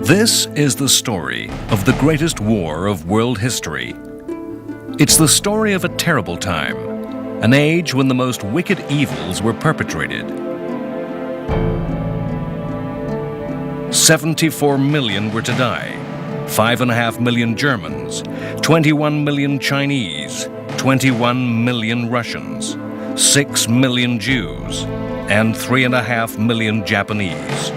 This is the story of the greatest war of world history. It's the story of a terrible time, an age when the most wicked evils were perpetrated. 74 million were to die, 5.5 million Germans, 21 million Chinese, 21 million Russians, 6 million Jews, and 3.5 million Japanese.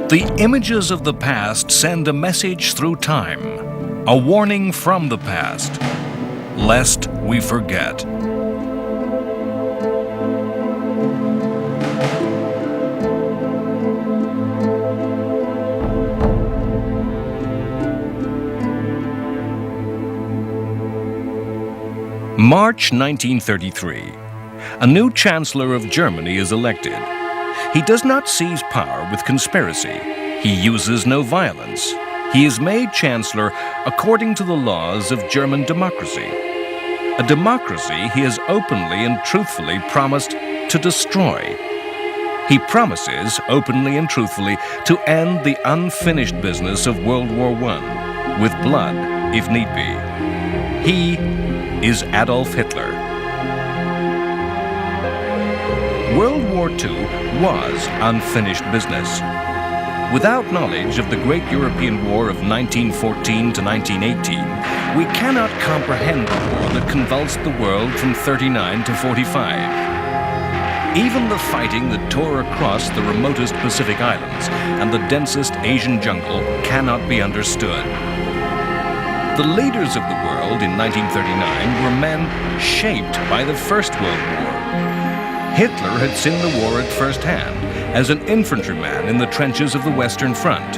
The images of the past send a message through time, a warning from the past, lest we forget. March 1933. A new Chancellor of Germany is elected. He does not seize power with conspiracy. He uses no violence. He is made Chancellor according to the laws of German democracy. A democracy he has openly and truthfully promised to destroy. He promises openly and truthfully to end the unfinished business of World War I, with blood if need be. He is Adolf Hitler. World War II was unfinished business. Without knowledge of the great European War of 1914 to 1918, we cannot comprehend the war that convulsed the world from 39 to 45. Even the fighting that tore across the remotest Pacific islands and the densest Asian jungle cannot be understood. The leaders of the world in 1939 were men shaped by the First World War. Hitler had seen the war at first hand as an infantryman in the trenches of the Western Front.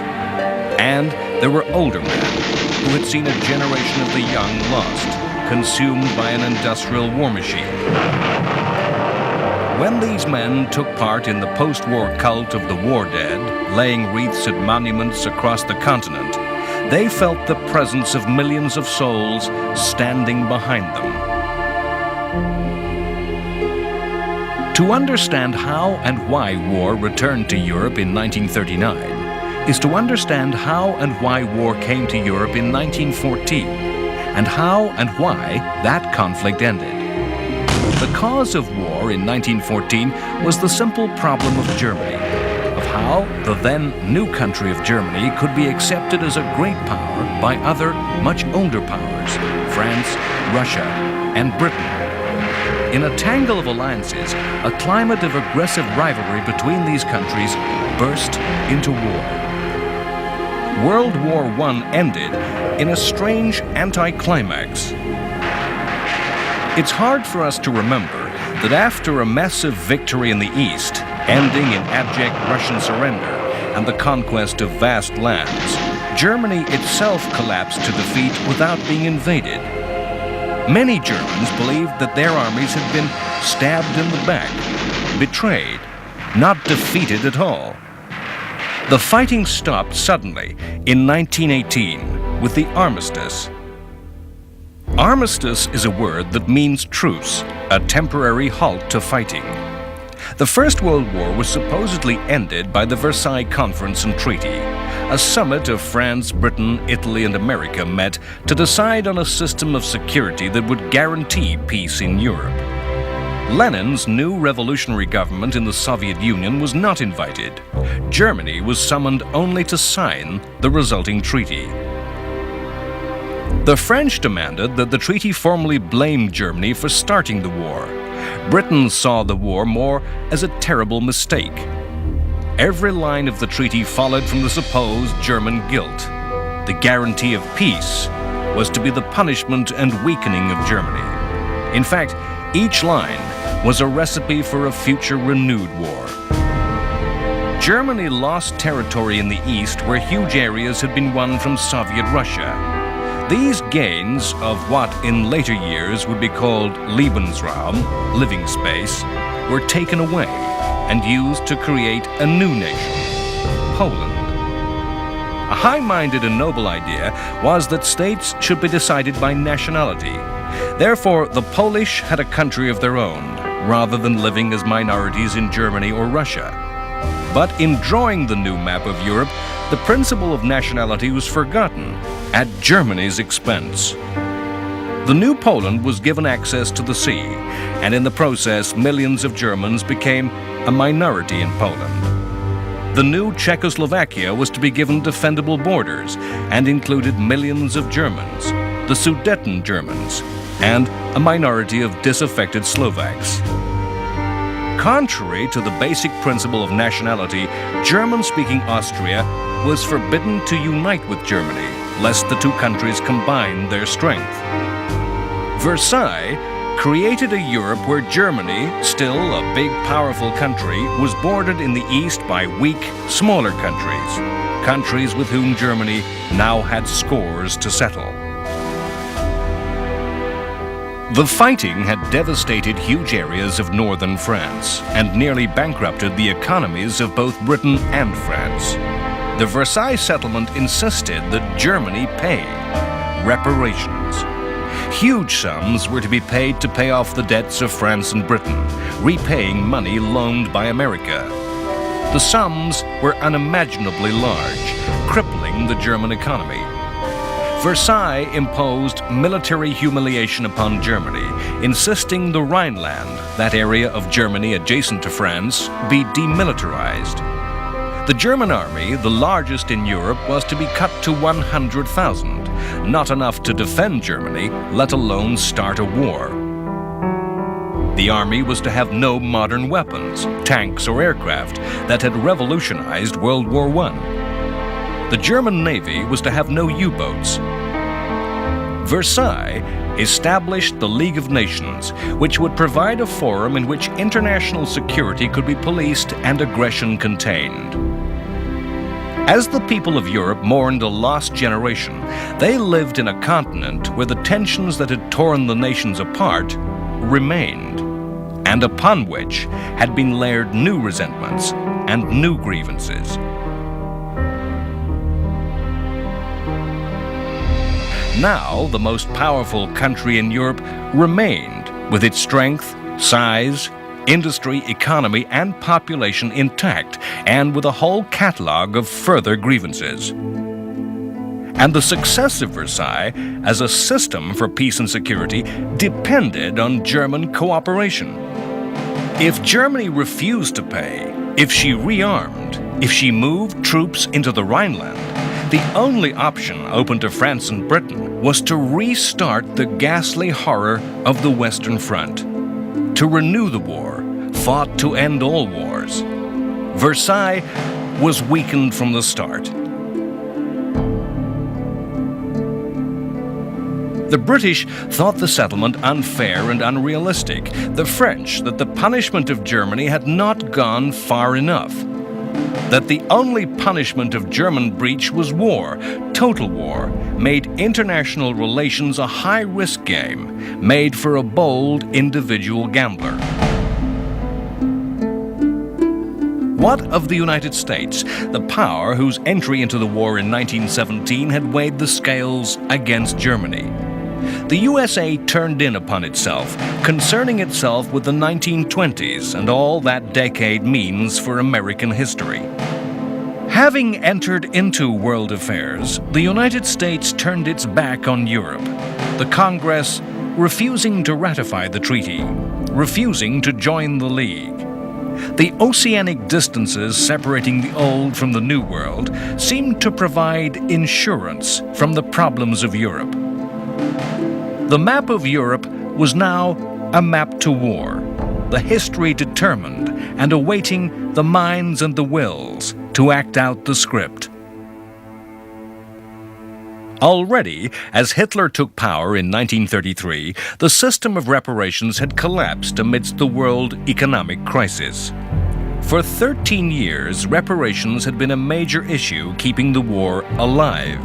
And there were older men who had seen a generation of the young lost, consumed by an industrial war machine. When these men took part in the post-war cult of the war dead, laying wreaths at monuments across the continent, they felt the presence of millions of souls standing behind them. To understand how and why war returned to Europe in 1939 is to understand how and why war came to Europe in 1914 and how and why that conflict ended. The cause of war in 1914 was the simple problem of Germany, of how the then new country of Germany could be accepted as a great power by other, much older powers, France, Russia, and Britain. In a tangle of alliances, a climate of aggressive rivalry between these countries burst into war. World War I ended in a strange anticlimax. It's hard for us to remember that after a massive victory in the East, ending in abject Russian surrender and the conquest of vast lands, Germany itself collapsed to defeat without being invaded. Many Germans believed that their armies had been stabbed in the back, betrayed, not defeated at all. The fighting stopped suddenly in 1918 with the armistice. Armistice is a word that means truce, a temporary halt to fighting. The First World War was supposedly ended by the Versailles Conference and Treaty. A summit of France, Britain, Italy, and America met to decide on a system of security that would guarantee peace in Europe. Lenin's new revolutionary government in the Soviet Union was not invited. Germany was summoned only to sign the resulting treaty. The French demanded that the treaty formally blame Germany for starting the war. Britain saw the war more as a terrible mistake. Every line of the treaty followed from the supposed German guilt. The guarantee of peace was to be the punishment and weakening of Germany. In fact, each line was a recipe for a future renewed war. Germany lost territory in the east where huge areas had been won from Soviet Russia. These gains of what in later years would be called Lebensraum, living space, were taken away and used to create a new nation, Poland. A high-minded and noble idea was that states should be decided by nationality. Therefore, the Polish had a country of their own, rather than living as minorities in Germany or Russia. But in drawing the new map of Europe, the principle of nationality was forgotten at Germany's expense. The new Poland was given access to the sea, and in the process, millions of Germans became a minority in Poland. The new Czechoslovakia was to be given defendable borders and included millions of Germans, the Sudeten Germans, and a minority of disaffected Slovaks. Contrary to the basic principle of nationality, German-speaking Austria was forbidden to unite with Germany, lest the two countries combined their strength. Versailles created a Europe where Germany, still a big, powerful country, was bordered in the east by weak, smaller countries with whom Germany now had scores to settle. The fighting had devastated huge areas of northern France and nearly bankrupted the economies of both Britain and France. The Versailles settlement insisted that Germany pay reparations. Huge sums were to be paid to pay off the debts of France and Britain, repaying money loaned by America. The sums were unimaginably large, crippling the German economy. Versailles imposed military humiliation upon Germany, insisting the Rhineland, that area of Germany adjacent to France, be demilitarized. The German army, the largest in Europe, was to be cut to 100,000, not enough to defend Germany, let alone start a war. The army was to have no modern weapons, tanks or aircraft that had revolutionized World War I. The German Navy was to have no U-boats. Versailles established the League of Nations, which would provide a forum in which international security could be policed and aggression contained. As the people of Europe mourned a lost generation, they lived in a continent where the tensions that had torn the nations apart remained, and upon which had been layered new resentments and new grievances. Now, the most powerful country in Europe remained with its strength, size, industry, economy, and population intact, and with a whole catalog of further grievances. And the success of Versailles as a system for peace and security depended on German cooperation. If Germany refused to pay, if she rearmed, if she moved troops into the Rhineland, the only option open to France and Britain was to restart the ghastly horror of the Western Front, to renew the war, fought to end all wars. Versailles was weakened from the start. The British thought the settlement unfair and unrealistic. The French that the punishment of Germany had not gone far enough. That the only punishment of German breach was war, total war, made international relations a high-risk game, made for a bold individual gambler. What of the United States, the power whose entry into the war in 1917 had weighed the scales against Germany? The USA turned in upon itself, concerning itself with the 1920s and all that decade means for American history. Having entered into world affairs, the United States turned its back on Europe, the Congress refusing to ratify the treaty, refusing to join the League. The oceanic distances separating the old from the new world seemed to provide insurance from the problems of Europe. The map of Europe was now a map to war, the history determined and awaiting the minds and the wills to act out the script. Already, as Hitler took power in 1933, the system of reparations had collapsed amidst the world economic crisis. For 13 years, reparations had been a major issue keeping the war alive.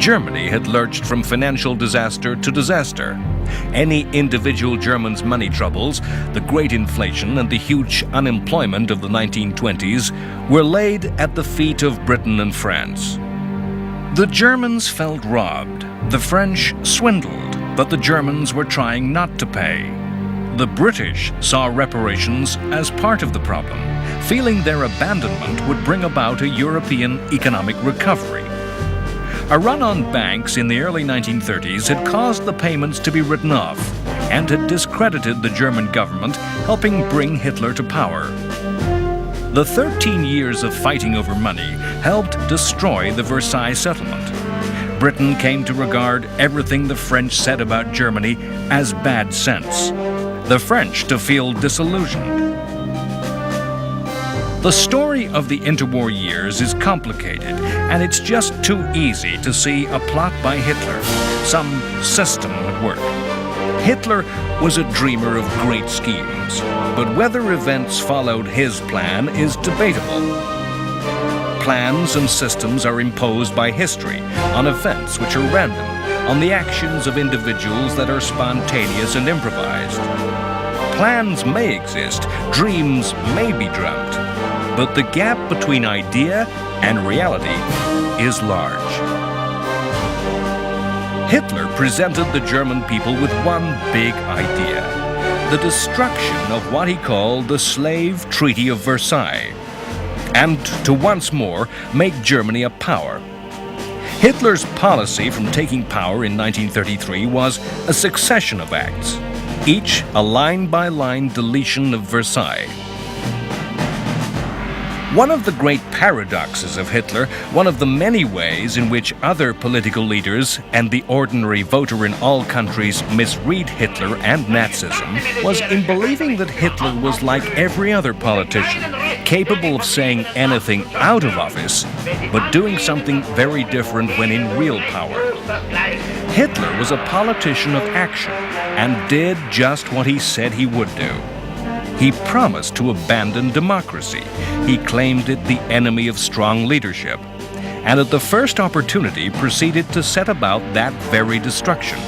Germany had lurched from financial disaster to disaster. Any individual German's money troubles, the great inflation and the huge unemployment of the 1920s were laid at the feet of Britain and France. The Germans felt robbed, the French swindled, but the Germans were trying not to pay. The British saw reparations as part of the problem, feeling their abandonment would bring about a European economic recovery. A run on banks in the early 1930s had caused the payments to be written off and had discredited the German government, helping bring Hitler to power. The 13 years of fighting over money helped destroy the Versailles Settlement. Britain came to regard everything the French said about Germany as bad sense. The French to feel disillusioned. The story of the interwar years is complicated, and it's just too easy to see a plot by Hitler, some system at work. Hitler was a dreamer of great schemes, but whether events followed his plan is debatable. Plans and systems are imposed by history on events which are random, on the actions of individuals that are spontaneous and improvised. Plans may exist, dreams may be dreamt, but the gap between idea and reality is large. Hitler presented the German people with one big idea: the destruction of what he called the Slave Treaty of Versailles, and to once more make Germany a power. Hitler's policy from taking power in 1933 was a succession of acts, each a line-by-line deletion of Versailles. One of the great paradoxes of Hitler, one of the many ways in which other political leaders and the ordinary voter in all countries misread Hitler and Nazism, was in believing that Hitler was like every other politician, capable of saying anything out of office, but doing something very different when in real power. Hitler was a politician of action and did just what he said he would do. He promised to abandon democracy. He claimed it the enemy of strong leadership, and at the first opportunity proceeded to set about that very destruction.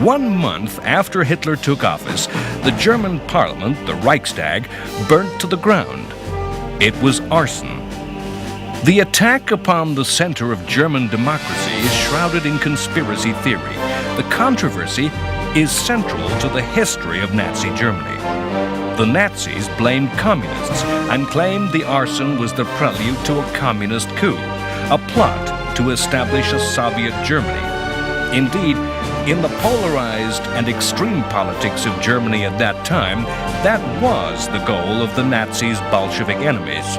1 month after Hitler took office, the German parliament, the Reichstag, burnt to the ground. It was arson. The attack upon the center of German democracy is shrouded in conspiracy theory. The controversy is central to the history of Nazi Germany. The Nazis blamed communists and claimed the arson was the prelude to a communist coup, a plot to establish a Soviet Germany. Indeed, in the polarized and extreme politics of Germany at that time, that was the goal of the Nazis' Bolshevik enemies.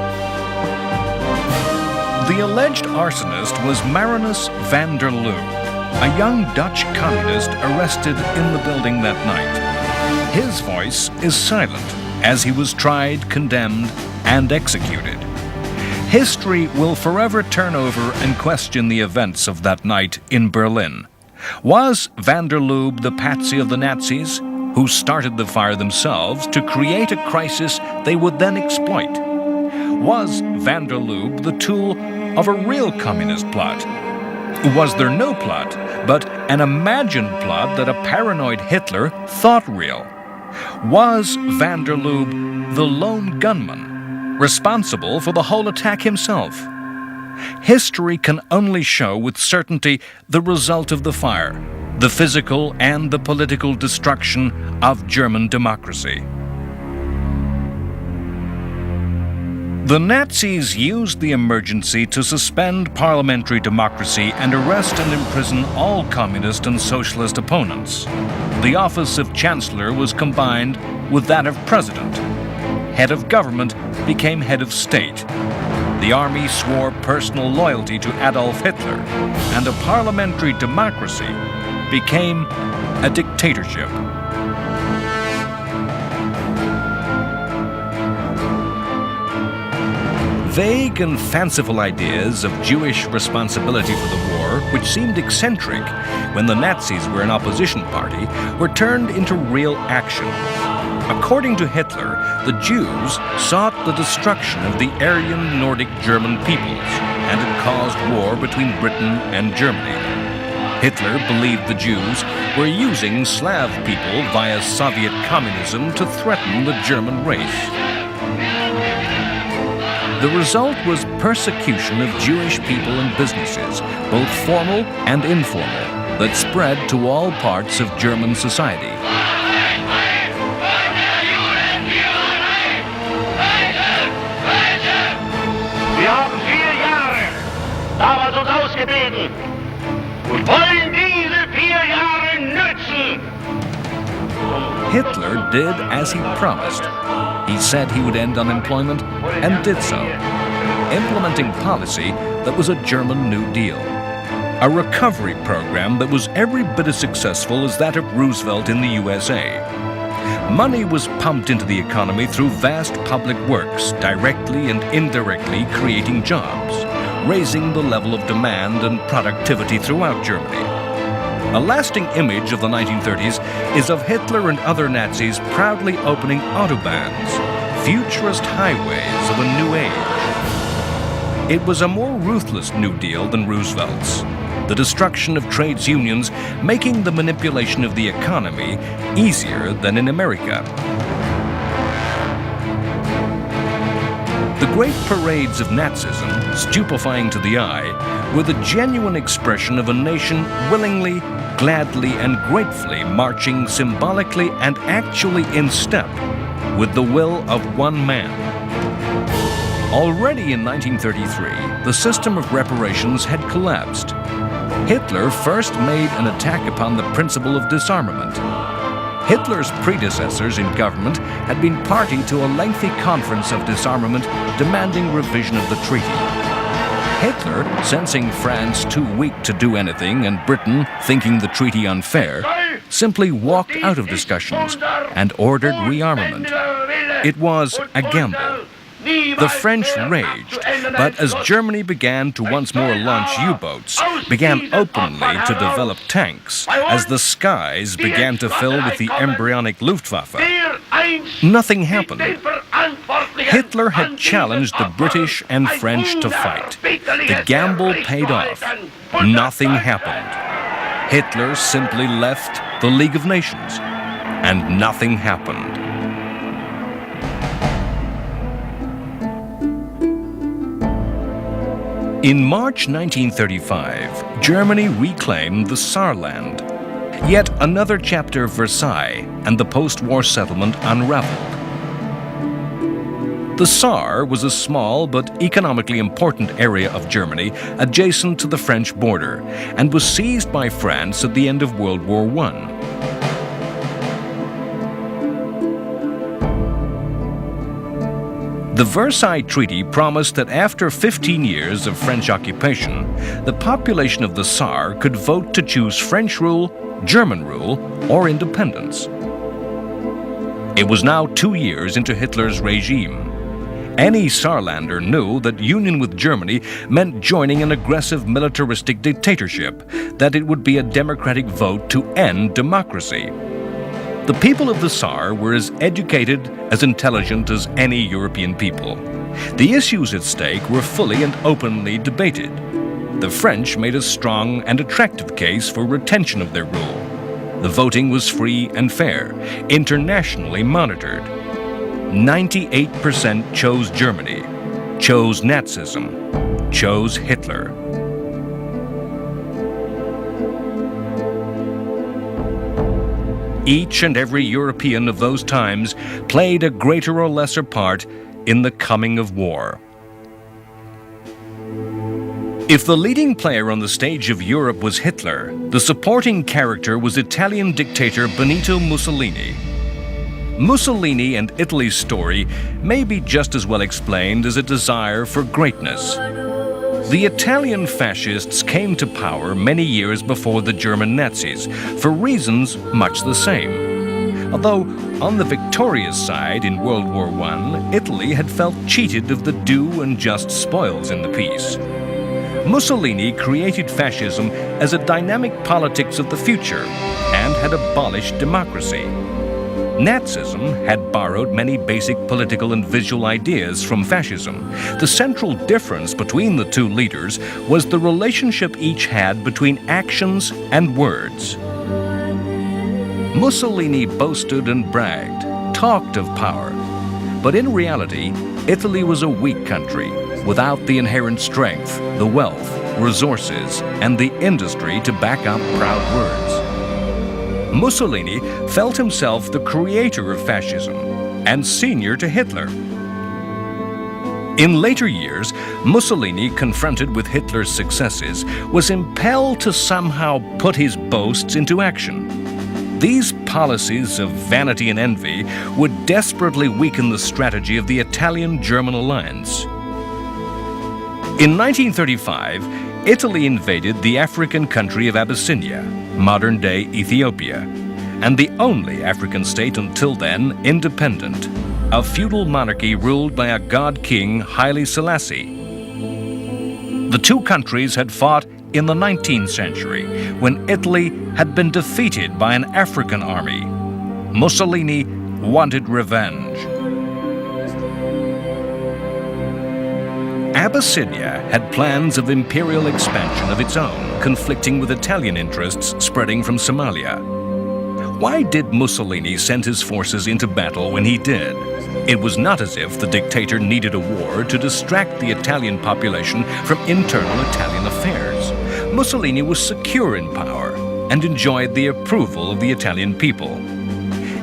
The alleged arsonist was Marinus van der Lubbe, a young Dutch communist arrested in the building that night. His voice is silent as he was tried, condemned, and executed. History will forever turn over and question the events of that night in Berlin. Was van der Lubbe the patsy of the Nazis, who started the fire themselves to create a crisis they would then exploit? Was van der Lubbe the tool of a real communist plot? Was there no plot, but an imagined plot that a paranoid Hitler thought real? Was van der Lubbe the lone gunman, responsible for the whole attack himself? History can only show with certainty the result of the fire, the physical and the political destruction of German democracy. The Nazis used the emergency to suspend parliamentary democracy and arrest and imprison all communist and socialist opponents. The office of Chancellor was combined with that of President. Head of government became head of state. The army swore personal loyalty to Adolf Hitler, and a parliamentary democracy became a dictatorship. Vague and fanciful ideas of Jewish responsibility for the war, which seemed eccentric when the Nazis were an opposition party, were turned into real action. According to Hitler, the Jews sought the destruction of the Aryan Nordic German peoples and had caused war between Britain and Germany. Hitler believed the Jews were using Slav people via Soviet communism to threaten the German race. The result was persecution of Jewish people and businesses, both formal and informal, that spread to all parts of German society. did as he promised. He said he would end unemployment and did so, implementing policy that was a German New Deal, a recovery program that was every bit as successful as that of Roosevelt in the USA. Money was pumped into the economy through vast public works, directly and indirectly creating jobs, raising the level of demand and productivity throughout Germany. A lasting image of the 1930s is of Hitler and other Nazis proudly opening autobahns, futurist highways of a new age. It was a more ruthless New Deal than Roosevelt's, the destruction of trades unions making the manipulation of the economy easier than in America. The great parades of Nazism, stupefying to the eye, were the genuine expression of a nation willingly, gladly, and gratefully marching symbolically and actually in step with the will of one man. Already in 1933, the system of reparations had collapsed. Hitler first made an attack upon the principle of disarmament. Hitler's predecessors in government had been party to a lengthy conference of disarmament demanding revision of the treaty. Hitler, sensing France too weak to do anything and Britain thinking the treaty unfair, simply walked out of discussions and ordered rearmament. It was a gamble. The French raged, but as Germany began to once more launch U-boats, began openly to develop tanks, as the skies began to fill with the embryonic Luftwaffe, nothing happened. Hitler had challenged the British and French to fight. The gamble paid off. Nothing happened. Hitler simply left the League of Nations, and nothing happened. In March 1935, Germany reclaimed the Saarland. Yet another chapter of Versailles and the post-war settlement unraveled. The Saar was a small but economically important area of Germany adjacent to the French border and was seized by France at the end of World War I. The Versailles Treaty promised that after 15 years of French occupation, the population of the Saar could vote to choose French rule, German rule, or independence. It was now 2 years into Hitler's regime. Any Saarlander knew that union with Germany meant joining an aggressive militaristic dictatorship, that it would be a democratic vote to end democracy. The people of the Saar were as educated, as intelligent as any European people. The issues at stake were fully and openly debated. The French made a strong and attractive case for retention of their rule. The voting was free and fair, internationally monitored. 98% chose Germany, chose Nazism, chose Hitler. Each and every European of those times played a greater or lesser part in the coming of war. If the leading player on the stage of Europe was Hitler, the supporting character was Italian dictator Benito Mussolini. Mussolini and Italy's story may be just as well explained as a desire for greatness. The Italian fascists came to power many years before the German Nazis, for reasons much the same. Although, on the victorious side in World War I, Italy had felt cheated of the due and just spoils in the peace. Mussolini created fascism as a dynamic politics of the future and had abolished democracy. Nazism had borrowed many basic political and visual ideas from fascism. The central difference between the two leaders was the relationship each had between actions and words. Mussolini boasted and bragged, talked of power, but in reality, Italy was a weak country without the inherent strength, the wealth, resources, and the industry to back up proud words. Mussolini felt himself the creator of fascism and senior to Hitler. In later years, Mussolini, confronted with Hitler's successes, was impelled to somehow put his boasts into action. These policies of vanity and envy would desperately weaken the strategy of the Italian-German alliance. In 1935, Italy invaded the African country of Abyssinia, modern-day Ethiopia, and the only African state until then independent, a feudal monarchy ruled by a god-king Haile Selassie. The two countries had fought in the 19th century when Italy had been defeated by an African army. Mussolini wanted revenge. Abyssinia had plans of imperial expansion of its own, conflicting with Italian interests spreading from Somalia. Why did Mussolini send his forces into battle when he did? It was not as if the dictator needed a war to distract the Italian population from internal Italian affairs. Mussolini was secure in power and enjoyed the approval of the Italian people.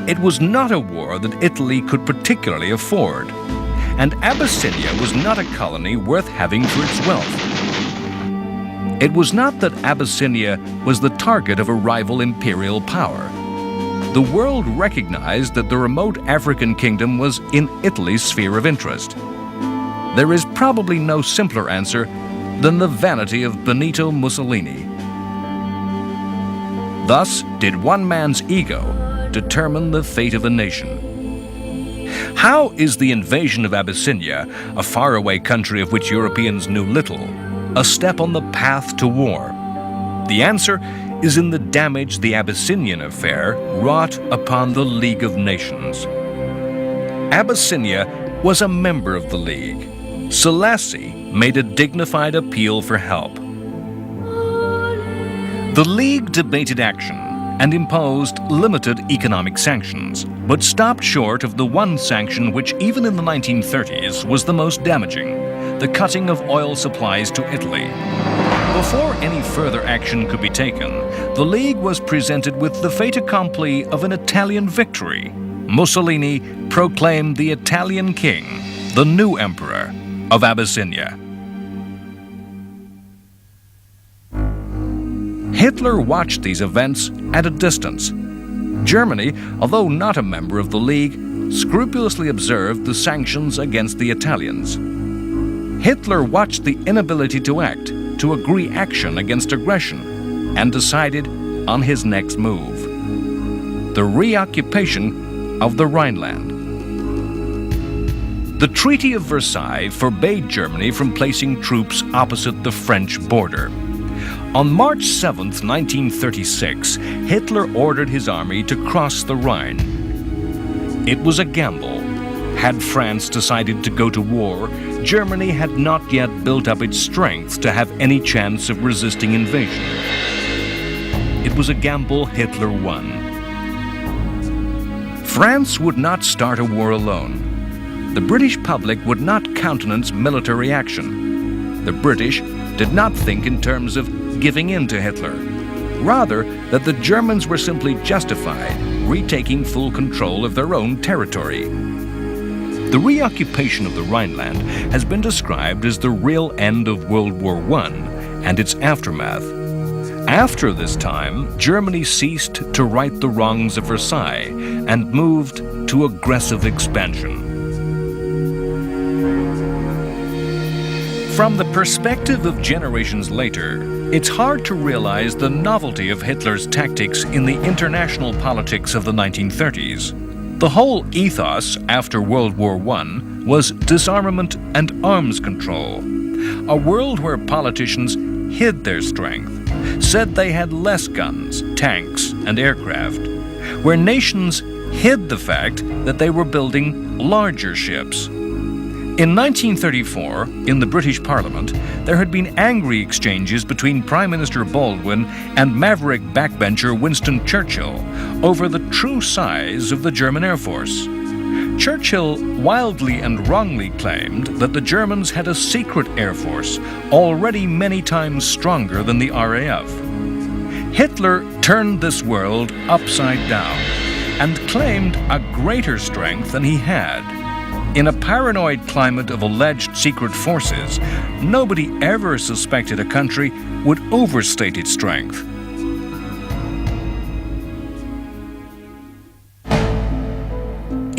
It was not a war that Italy could particularly afford, and Abyssinia was not a colony worth having for its wealth. It was not that Abyssinia was the target of a rival imperial power. The world recognized that the remote African kingdom was in Italy's sphere of interest. There is probably no simpler answer than the vanity of Benito Mussolini. Thus did one man's ego determine the fate of a nation. How is the invasion of Abyssinia, a faraway country of which Europeans knew little, a step on the path to war? The answer is in the damage the Abyssinian affair wrought upon the League of Nations. Abyssinia was a member of the League. Selassie made a dignified appeal for help. The League debated action and imposed limited economic sanctions, but stopped short of the one sanction which even in the 1930s was the most damaging, the cutting of oil supplies to Italy. Before any further action could be taken, the League was presented with the fait accompli of an Italian victory. Mussolini proclaimed the Italian king the new emperor of Abyssinia. Hitler watched these events at a distance. Germany, although not a member of the League, scrupulously observed the sanctions against the Italians. Hitler watched the inability to act, to agree action against aggression, and decided on his next move: the reoccupation of the Rhineland. The Treaty of Versailles forbade Germany from placing troops opposite the French border. On March 7, 1936, Hitler ordered his army to cross the Rhine. It was a gamble. Had France decided to go to war, Germany had not yet built up its strength to have any chance of resisting invasion. It was a gamble Hitler won. France would not start a war alone. The British public would not countenance military action. The British did not think in terms of giving in to Hitler. Rather, that the Germans were simply justified retaking full control of their own territory. The reoccupation of the Rhineland has been described as the real end of World War I and its aftermath. After this time, Germany ceased to right the wrongs of Versailles and moved to aggressive expansion. From the perspective of generations later, it's hard to realize the novelty of Hitler's tactics in the international politics of the 1930s. The whole ethos after World War I was disarmament and arms control. A world where politicians hid their strength, said they had less guns, tanks, and aircraft. Where nations hid the fact that they were building larger ships. In 1934, in the British Parliament, there had been angry exchanges between Prime Minister Baldwin and maverick backbencher Winston Churchill over the true size of the German Air Force. Churchill wildly and wrongly claimed that the Germans had a secret air force already many times stronger than the RAF. Hitler turned this world upside down and claimed a greater strength than he had. In a paranoid climate of alleged secret forces, nobody ever suspected a country would overstate its strength.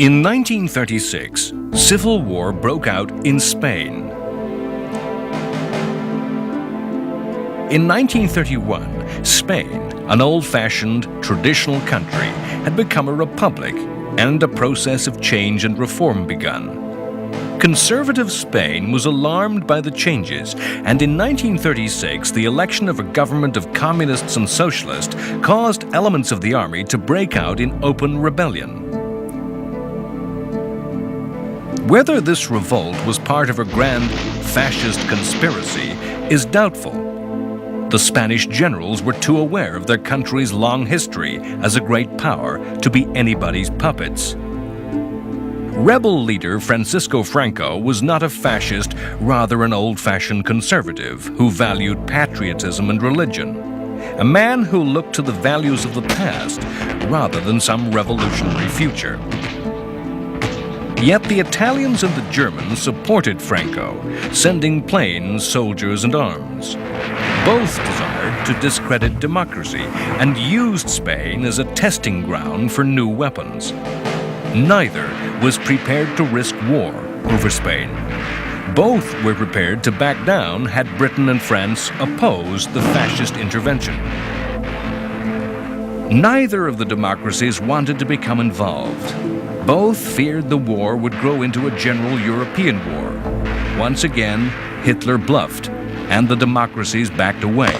In 1936, civil war broke out in Spain. In 1931, Spain, an old-fashioned, traditional country, had become a republic, and a process of change and reform begun. Conservative Spain was alarmed by the changes, and in 1936 the election of a government of communists and socialists caused elements of the army to break out in open rebellion. Whether this revolt was part of a grand fascist conspiracy is doubtful. The Spanish generals were too aware of their country's long history as a great power to be anybody's puppets. Rebel leader Francisco Franco was not a fascist, rather an old-fashioned conservative who valued patriotism and religion. A man who looked to the values of the past rather than some revolutionary future. Yet the Italians and the Germans supported Franco, sending planes, soldiers, and arms. Both desired to discredit democracy and used Spain as a testing ground for new weapons. Neither was prepared to risk war over Spain. Both were prepared to back down had Britain and France opposed the fascist intervention. Neither of the democracies wanted to become involved. Both feared the war would grow into a general European war. Once again, Hitler bluffed, and the democracies backed away.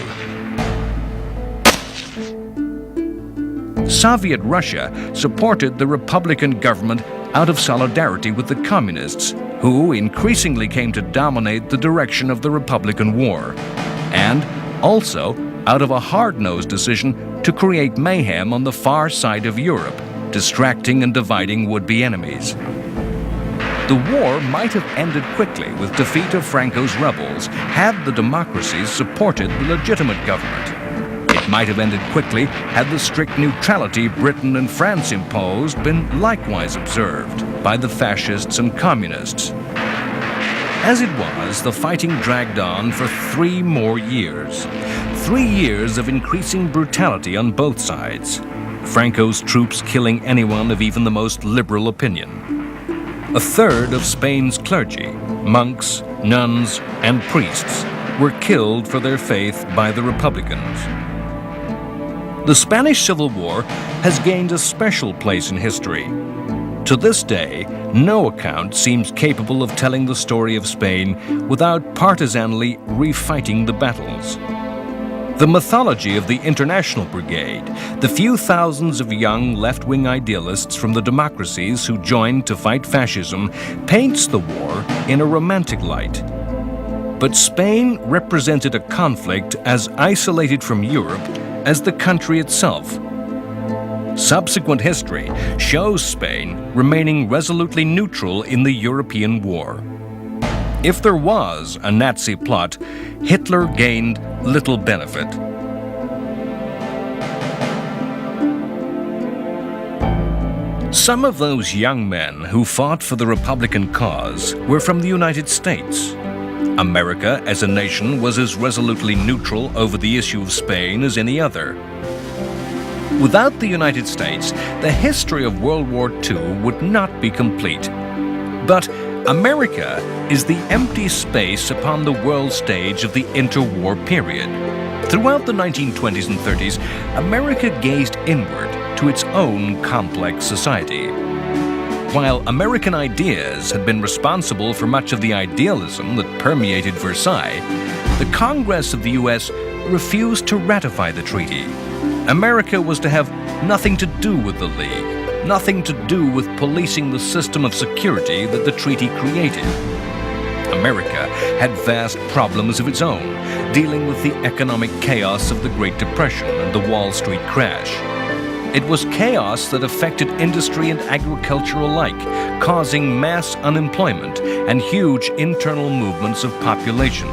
Soviet Russia supported the Republican government out of solidarity with the Communists, who increasingly came to dominate the direction of the Republican War, and also out of a hard-nosed decision to create mayhem on the far side of Europe, distracting and dividing would-be enemies. The war might have ended quickly with defeat of Franco's rebels had the democracies supported the legitimate government. It might have ended quickly had the strict neutrality Britain and France imposed been likewise observed by the fascists and communists. As it was, the fighting dragged on for 3 more years. 3 years of increasing brutality on both sides. Franco's troops killing anyone of even the most liberal opinion. A third of Spain's clergy, monks, nuns, and priests were killed for their faith by the Republicans. The Spanish Civil War has gained a special place in history. To this day, no account seems capable of telling the story of Spain without partisanly refighting the battles. The mythology of the International Brigade, the few thousands of young left-wing idealists from the democracies who joined to fight fascism, paints the war in a romantic light. But Spain represented a conflict as isolated from Europe as the country itself. Subsequent history shows Spain remaining resolutely neutral in the European war. If there was a Nazi plot, Hitler gained little benefit. Some of those young men who fought for the Republican cause were from the United States. America as a nation was as resolutely neutral over the issue of Spain as any other. Without the United States, the history of World War II would not be complete. But America is the empty space upon the world stage of the interwar period. Throughout the 1920s and 30s, America gazed inward to its own complex society. While American ideas had been responsible for much of the idealism that permeated Versailles, the Congress of the U.S. refused to ratify the treaty. America was to have nothing to do with the League, nothing to do with policing the system of security that the treaty created. America had vast problems of its own, dealing with the economic chaos of the Great Depression and the Wall Street crash. It was chaos that affected industry and agriculture alike, causing mass unemployment and huge internal movements of population.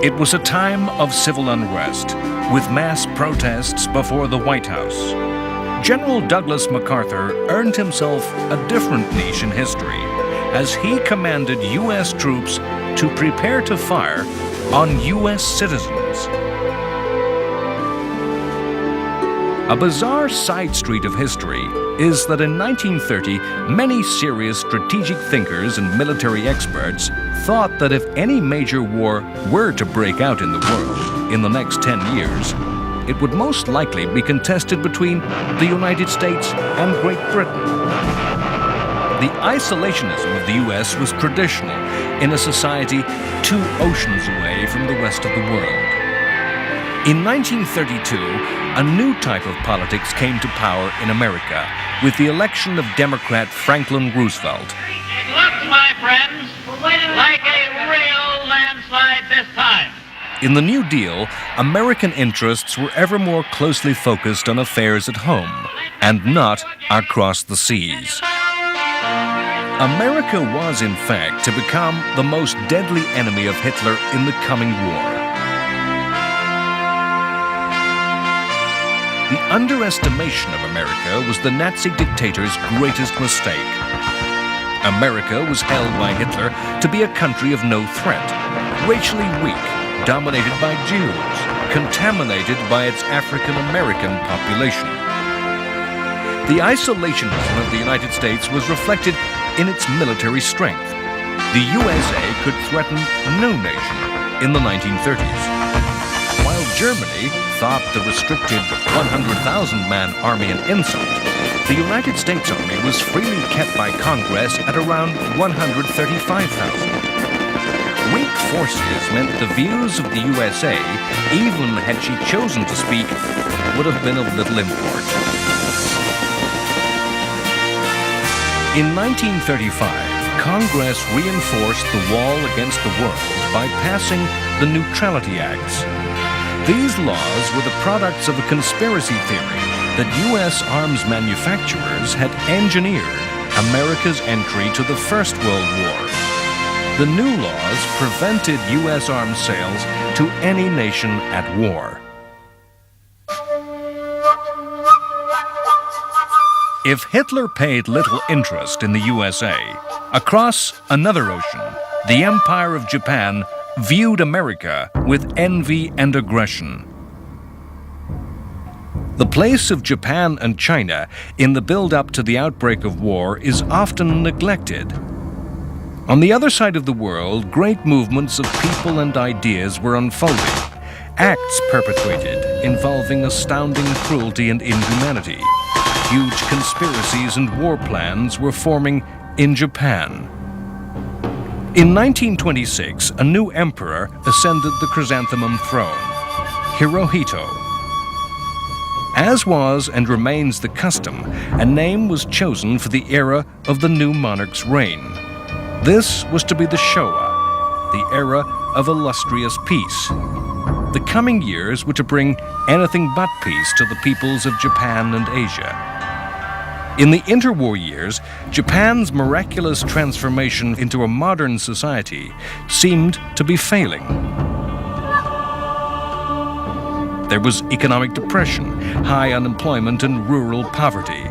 It was a time of civil unrest, with mass protests before the White House. General Douglas MacArthur earned himself a different niche in history, as he commanded U.S. troops to prepare to fire on U.S. citizens. A bizarre side street of history is that in 1930, many serious strategic thinkers and military experts thought that if any major war were to break out in the world in the next 10 years, it would most likely be contested between the United States and Great Britain. The isolationism of the U.S. was traditional in a society 2 oceans away from the rest of the world. In 1932, a new type of politics came to power in America with the election of Democrat Franklin Roosevelt. It looks, my friends, like a real landslide this time. In the New Deal, American interests were ever more closely focused on affairs at home and not across the seas. America was, in fact, to become the most deadly enemy of Hitler in the coming war. The underestimation of America was the Nazi dictator's greatest mistake. America was held by Hitler to be a country of no threat, racially weak, dominated by Jews, contaminated by its African-American population. The isolationism of the United States was reflected in its military strength. The USA could threaten no nation in the 1930s. While Germany thought the restricted 100,000-man army an insult, the United States Army was freely kept by Congress at around 135,000. Weak forces meant the views of the USA, even had she chosen to speak, would have been of little import. In 1935, Congress reinforced the wall against the world by passing the Neutrality Acts. These laws were the products of a conspiracy theory that U.S. arms manufacturers had engineered America's entry to the First World War. The new laws prevented U.S. arms sales to any nation at war. If Hitler paid little interest in the USA, across another ocean, the Empire of Japan viewed America with envy and aggression. The place of Japan and China in the build-up to the outbreak of war is often neglected. On the other side of the world, great movements of people and ideas were unfolding, acts perpetrated involving astounding cruelty and inhumanity. Huge conspiracies and war plans were forming in Japan. In 1926, a new emperor ascended the chrysanthemum throne, Hirohito. As was and remains the custom, a name was chosen for the era of the new monarch's reign. This was to be the Showa, the era of illustrious peace. The coming years were to bring anything but peace to the peoples of Japan and Asia. In the interwar years, Japan's miraculous transformation into a modern society seemed to be failing. There was economic depression, high unemployment, and rural poverty.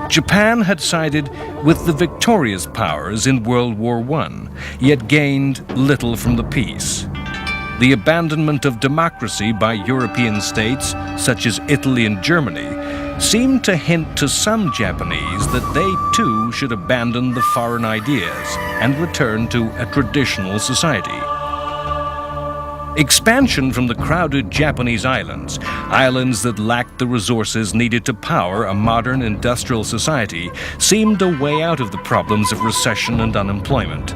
Japan had sided with the victorious powers in World War I, yet gained little from the peace. The abandonment of democracy by European states, such as Italy and Germany, seemed to hint to some Japanese that they too should abandon the foreign ideas and return to a traditional society. Expansion from the crowded Japanese islands, islands that lacked the resources needed to power a modern industrial society, seemed a way out of the problems of recession and unemployment.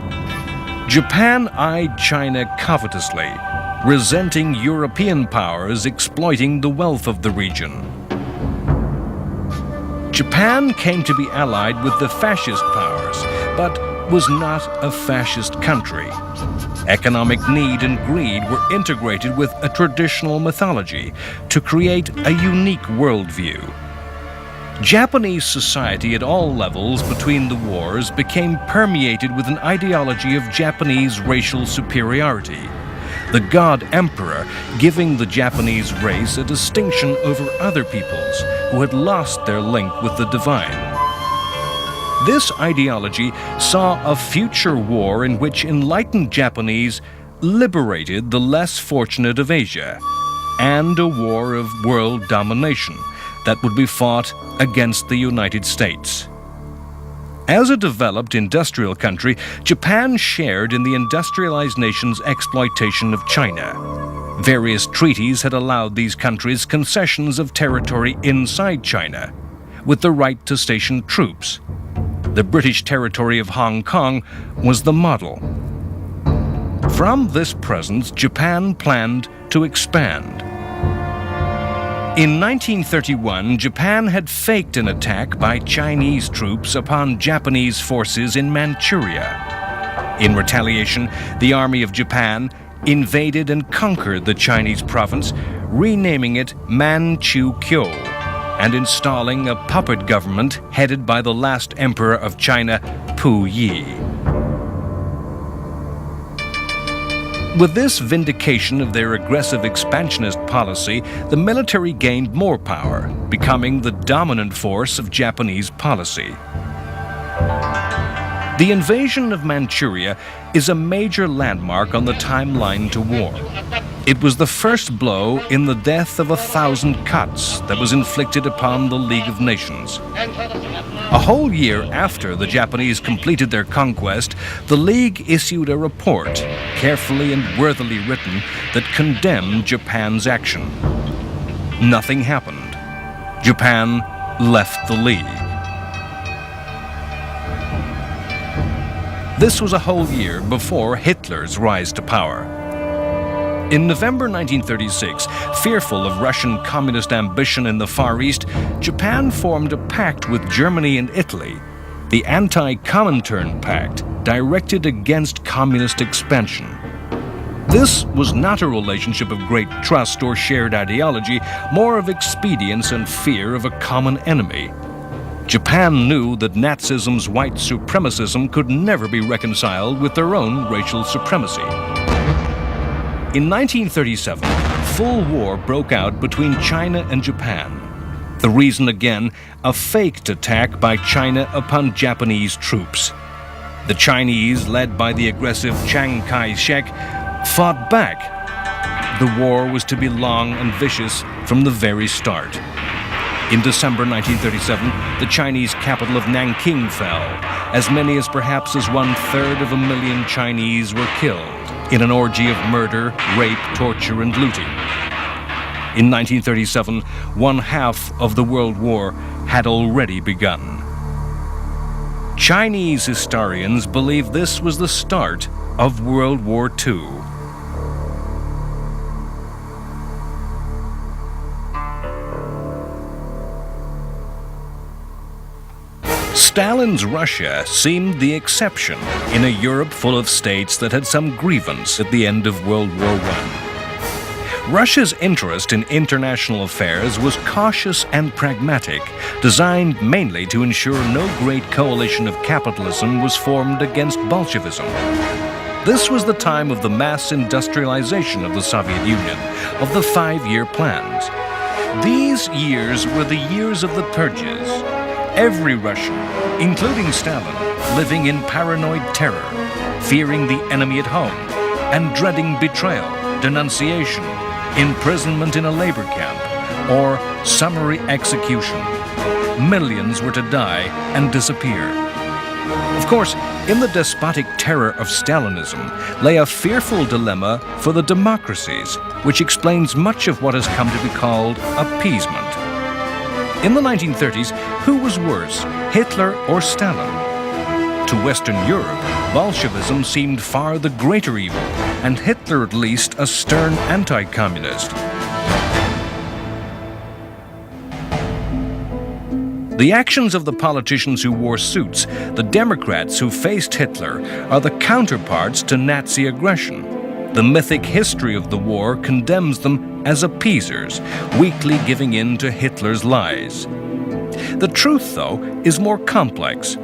Japan eyed China covetously, resenting European powers exploiting the wealth of the region. Japan came to be allied with the fascist powers, but was not a fascist country. Economic need and greed were integrated with a traditional mythology to create a unique worldview. Japanese society at all levels between the wars became permeated with an ideology of Japanese racial superiority, the God Emperor giving the Japanese race a distinction over other peoples who had lost their link with the divine. This ideology saw a future war in which enlightened Japanese liberated the less fortunate of Asia, and a war of world domination, that would be fought against the United States. As a developed industrial country, Japan shared in the industrialized nation's exploitation of China. Various treaties had allowed these countries concessions of territory inside China, with the right to station troops. The British territory of Hong Kong was the model. From this presence, Japan planned to expand. In 1931, Japan had faked an attack by Chinese troops upon Japanese forces in Manchuria. In retaliation, the Army of Japan invaded and conquered the Chinese province, renaming it Manchukuo and installing a puppet government headed by the last emperor of China, Puyi. With this vindication of their aggressive expansionist policy, the military gained more power, becoming the dominant force of Japanese policy. The invasion of Manchuria is a major landmark on the timeline to war. It was the first blow in the death of 1,000 cuts that was inflicted upon the League of Nations. A whole year after the Japanese completed their conquest, the League issued a report, carefully and worthily written, that condemned Japan's action. Nothing happened. Japan left the League. This was a whole year before Hitler's rise to power. In November 1936, fearful of Russian communist ambition in the Far East, Japan formed a pact with Germany and Italy, the Anti-Comintern Pact, directed against communist expansion. This was not a relationship of great trust or shared ideology, more of expedience and fear of a common enemy. Japan knew that Nazism's white supremacism could never be reconciled with their own racial supremacy. In 1937, full war broke out between China and Japan. The reason, again, a faked attack by China upon Japanese troops. The Chinese, led by the aggressive Chiang Kai-shek, fought back. The war was to be long and vicious from the very start. In December 1937, the Chinese capital of Nanking fell. As many as perhaps as 1/3 of a million Chinese were killed in an orgy of murder, rape, torture, and looting. In 1937, 1/2 of the World War had already begun. Chinese historians believe this was the start of World War II. Stalin's Russia seemed the exception in a Europe full of states that had some grievance at the end of World War I. Russia's interest in international affairs was cautious and pragmatic, designed mainly to ensure no great coalition of capitalism was formed against Bolshevism. This was the time of the mass industrialization of the Soviet Union, of the 5-year plans. These years were the years of the purges. Every Russian, including Stalin, living in paranoid terror, fearing the enemy at home, and dreading betrayal, denunciation, imprisonment in a labor camp, or summary execution. Millions were to die and disappear. Of course, in the despotic terror of Stalinism lay a fearful dilemma for the democracies, which explains much of what has come to be called appeasement. In the 1930s, who was worse, Hitler or Stalin? To Western Europe, Bolshevism seemed far the greater evil, and Hitler at least a stern anti-communist. The actions of the politicians who wore suits, the Democrats who faced Hitler, are the counterparts to Nazi aggression. The mythic history of the war condemns them as appeasers, weakly giving in to Hitler's lies. The truth, though, is more complex.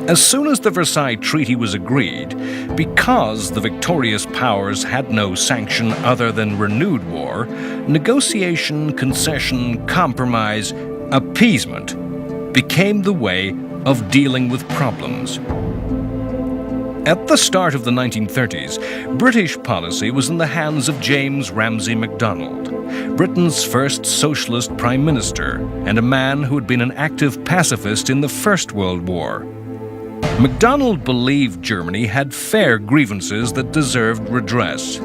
As soon as the Versailles Treaty was agreed, because the victorious powers had no sanction other than renewed war, negotiation, concession, compromise, appeasement became the way of dealing with problems. At the start of the 1930s, British policy was in the hands of James Ramsay MacDonald, Britain's first socialist prime minister and a man who had been an active pacifist in the First World War. MacDonald believed Germany had fair grievances that deserved redress.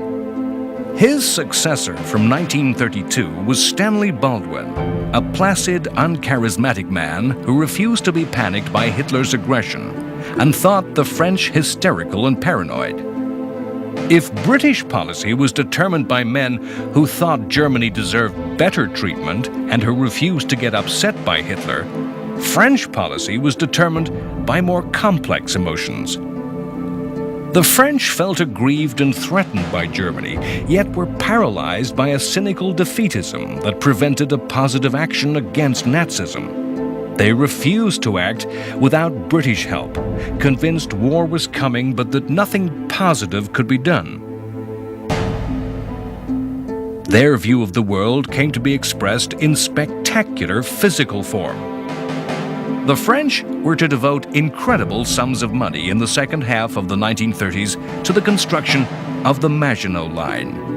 His successor from 1932 was Stanley Baldwin, a placid, uncharismatic man who refused to be panicked by Hitler's aggression and thought the French hysterical and paranoid. If British policy was determined by men who thought Germany deserved better treatment and who refused to get upset by Hitler, French policy was determined by more complex emotions. The French felt aggrieved and threatened by Germany, yet were paralyzed by a cynical defeatism that prevented a positive action against Nazism. They refused to act without British help, convinced war was coming but that nothing positive could be done. Their view of the world came to be expressed in spectacular physical form. The French were to devote incredible sums of money in the second half of the 1930s to the construction of the Maginot Line.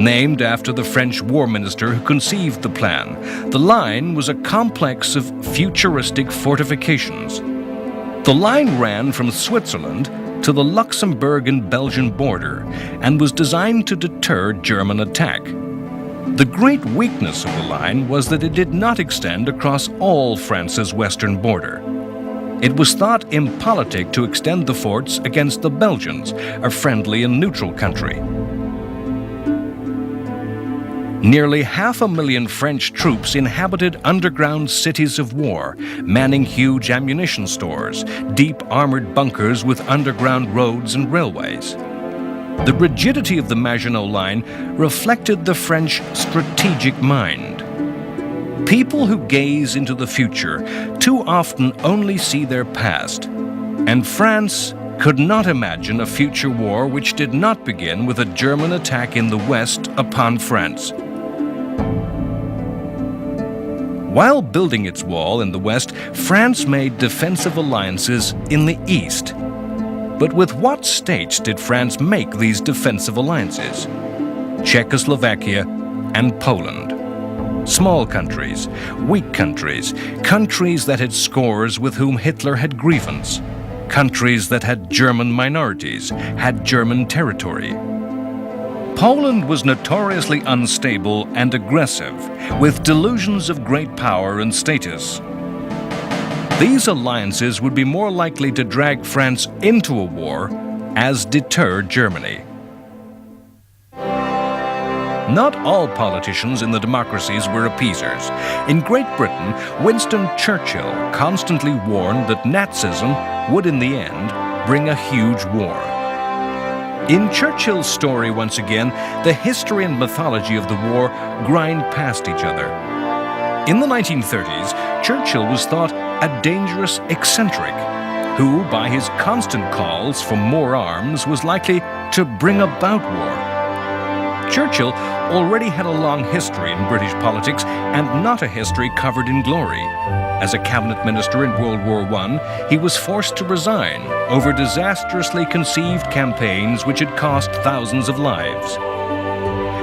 Named after the French war minister who conceived the plan, the line was a complex of futuristic fortifications. The line ran from Switzerland to the Luxembourg and Belgian border and was designed to deter German attack. The great weakness of the line was that it did not extend across all France's western border. It was thought impolitic to extend the forts against the Belgians, a friendly and neutral country. Nearly 500,000 French troops inhabited underground cities of war, manning huge ammunition stores, deep armored bunkers with underground roads and railways. The rigidity of the Maginot Line reflected the French strategic mind. People who gaze into the future too often only see their past, and France could not imagine a future war which did not begin with a German attack in the West upon France. While building its wall in the West, France made defensive alliances in the East. But with what states did France make these defensive alliances? Czechoslovakia and Poland. Small countries, weak countries, countries that had scores with whom Hitler had grievance, countries that had German minorities, had German territory. Poland was notoriously unstable and aggressive, with delusions of great power and status. These alliances would be more likely to drag France into a war as deter Germany. Not all politicians in the democracies were appeasers. In Great Britain, Winston Churchill constantly warned that Nazism would in the end bring a huge war. In Churchill's story, once again, the history and mythology of the war grind past each other. In the 1930s, Churchill was thought a dangerous eccentric who, by his constant calls for more arms, was likely to bring about war. Churchill already had a long history in British politics and not a history covered in glory. As a cabinet minister in World War I, he was forced to resign over disastrously conceived campaigns which had cost thousands of lives.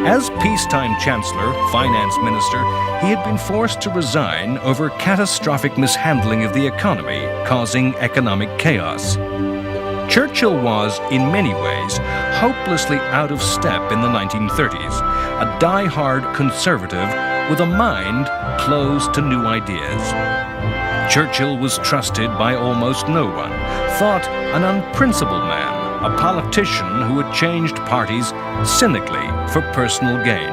As peacetime chancellor, finance minister, he had been forced to resign over catastrophic mishandling of the economy, causing economic chaos. Churchill was, in many ways, hopelessly out of step in the 1930s, a die-hard conservative with a mind closed to new ideas. Churchill was trusted by almost no one, thought an unprincipled man, a politician who had changed parties cynically for personal gain.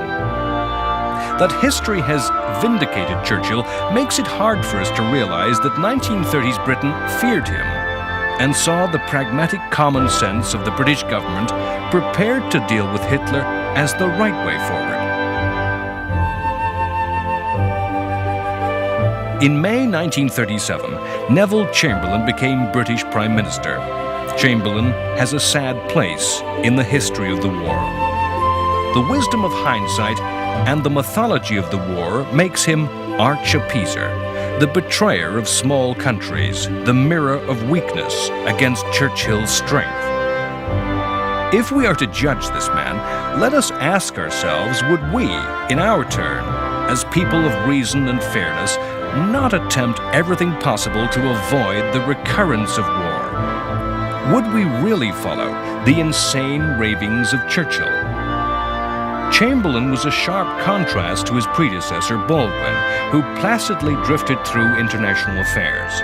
That history has vindicated Churchill makes it hard for us to realize that 1930s Britain feared him and saw the pragmatic common sense of the British government prepared to deal with Hitler as the right way forward. In May 1937, Neville Chamberlain became British Prime Minister. Chamberlain has a sad place in the history of the war. The wisdom of hindsight and the mythology of the war makes him arch-appeaser, the betrayer of small countries, the mirror of weakness against Churchill's strength. If we are to judge this man, let us ask ourselves, would we, in our turn, as people of reason and fairness, not attempt everything possible to avoid the recurrence of war? Would we really follow the insane ravings of Churchill? Chamberlain was a sharp contrast to his predecessor Baldwin, who placidly drifted through international affairs.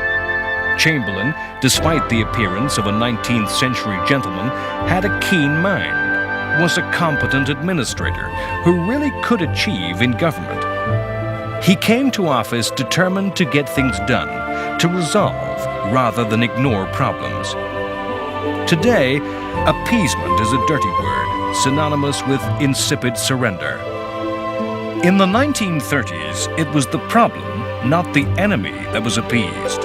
Chamberlain, despite the appearance of a 19th century gentleman, had a keen mind, was a competent administrator who really could achieve in government. He came to office determined to get things done, to resolve rather than ignore problems. Today, appeasement is a dirty word, synonymous with insipid surrender. In the 1930s, it was the problem, not the enemy, that was appeased.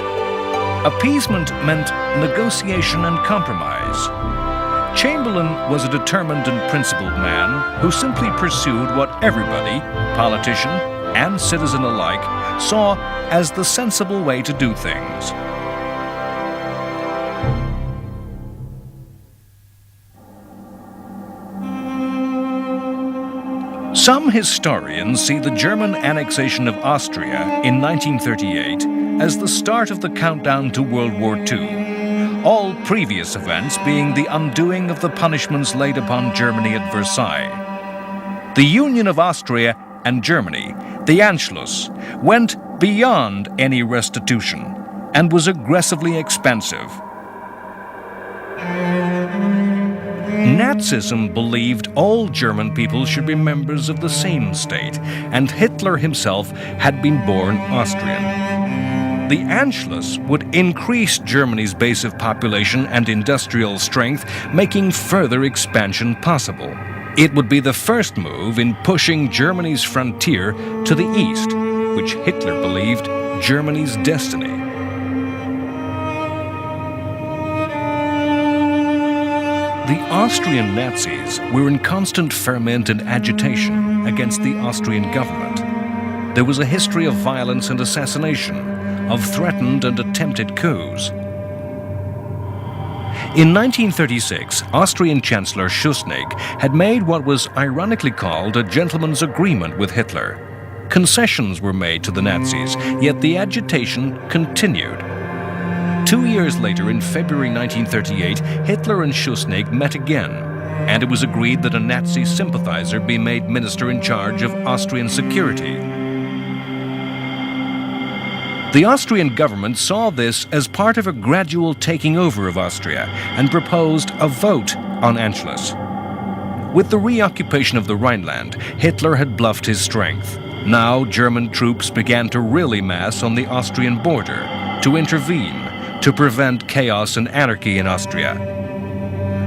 Appeasement meant negotiation and compromise. Chamberlain was a determined and principled man who simply pursued what everybody, politician and citizen alike, saw as the sensible way to do things. Some historians see the German annexation of Austria in 1938 as the start of the countdown to World War II, all previous events being the undoing of the punishments laid upon Germany at Versailles. The union of Austria and Germany, the Anschluss, went beyond any restitution and was aggressively expansive. Nazism believed all German people should be members of the same state, and Hitler himself had been born Austrian. The Anschluss would increase Germany's base of population and industrial strength, making further expansion possible. It would be the first move in pushing Germany's frontier to the east, which Hitler believed Germany's destiny. The Austrian Nazis were in constant ferment and agitation against the Austrian government. There was a history of violence and assassination, of threatened and attempted coups. In 1936, Austrian Chancellor Schuschnigg had made what was ironically called a gentleman's agreement with Hitler. Concessions were made to the Nazis, yet the agitation continued. 2 years later, in February 1938, Hitler and Schuschnigg met again, and it was agreed that a Nazi sympathizer be made minister in charge of Austrian security. The Austrian government saw this as part of a gradual taking over of Austria and proposed a vote on Anschluss. With the reoccupation of the Rhineland, Hitler had bluffed his strength. Now German troops began to really mass on the Austrian border, to intervene, to prevent chaos and anarchy in Austria.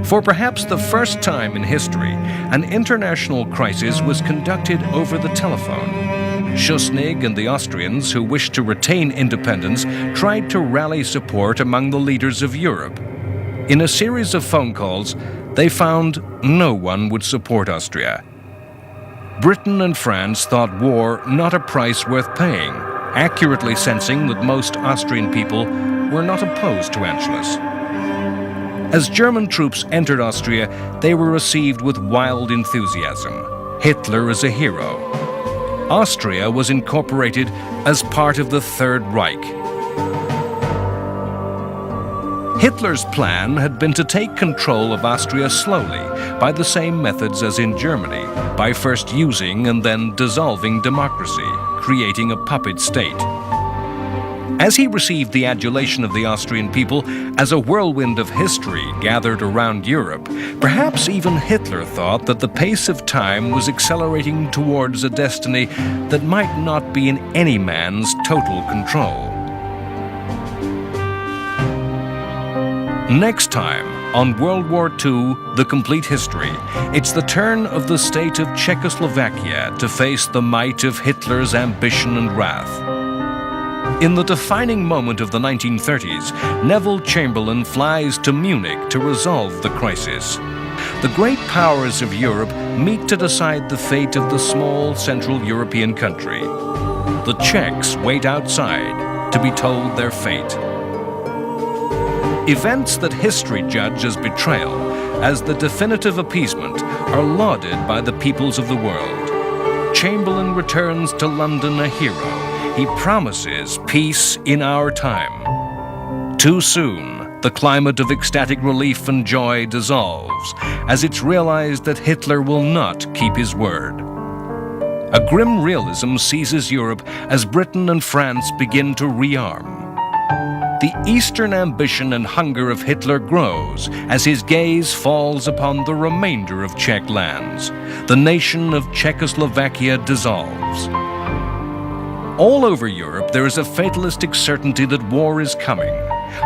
For perhaps the first time in history, an international crisis was conducted over the telephone. Schuschnigg and the Austrians, who wished to retain independence, tried to rally support among the leaders of Europe. In a series of phone calls, they found no one would support Austria. Britain and France thought war not a price worth paying, accurately sensing that most Austrian people were not opposed to Anschluss. As German troops entered Austria, they were received with wild enthusiasm. Hitler is a hero. Austria was incorporated as part of the Third Reich. Hitler's plan had been to take control of Austria slowly, by the same methods as in Germany, by first using and then dissolving democracy, creating a puppet state. As he received the adulation of the Austrian people as a whirlwind of history gathered around Europe, perhaps even Hitler thought that the pace of time was accelerating towards a destiny that might not be in any man's total control. Next time, on World War II, The Complete History, it's the turn of the state of Czechoslovakia to face the might of Hitler's ambition and wrath. In the defining moment of the 1930s, Neville Chamberlain flies to Munich to resolve the crisis. The great powers of Europe meet to decide the fate of the small Central European country. The Czechs wait outside, to be told their fate. Events that history judge as betrayal, as the definitive appeasement, are lauded by the peoples of the world. Chamberlain returns to London a hero. He promises peace in our time. Too soon, the climate of ecstatic relief and joy dissolves, as it's realized that Hitler will not keep his word. A grim realism seizes Europe as Britain and France begin to rearm. The eastern ambition and hunger of Hitler grows as his gaze falls upon the remainder of Czech lands. The nation of Czechoslovakia dissolves. All over Europe, there is a fatalistic certainty that war is coming.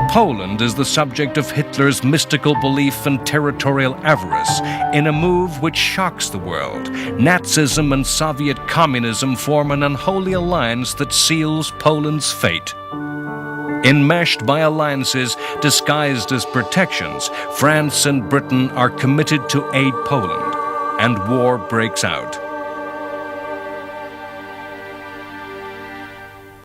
Poland is the subject of Hitler's mystical belief and territorial avarice in a move which shocks the world. Nazism and Soviet communism form an unholy alliance that seals Poland's fate. Enmeshed by alliances disguised as protections, France and Britain are committed to aid Poland, and war breaks out.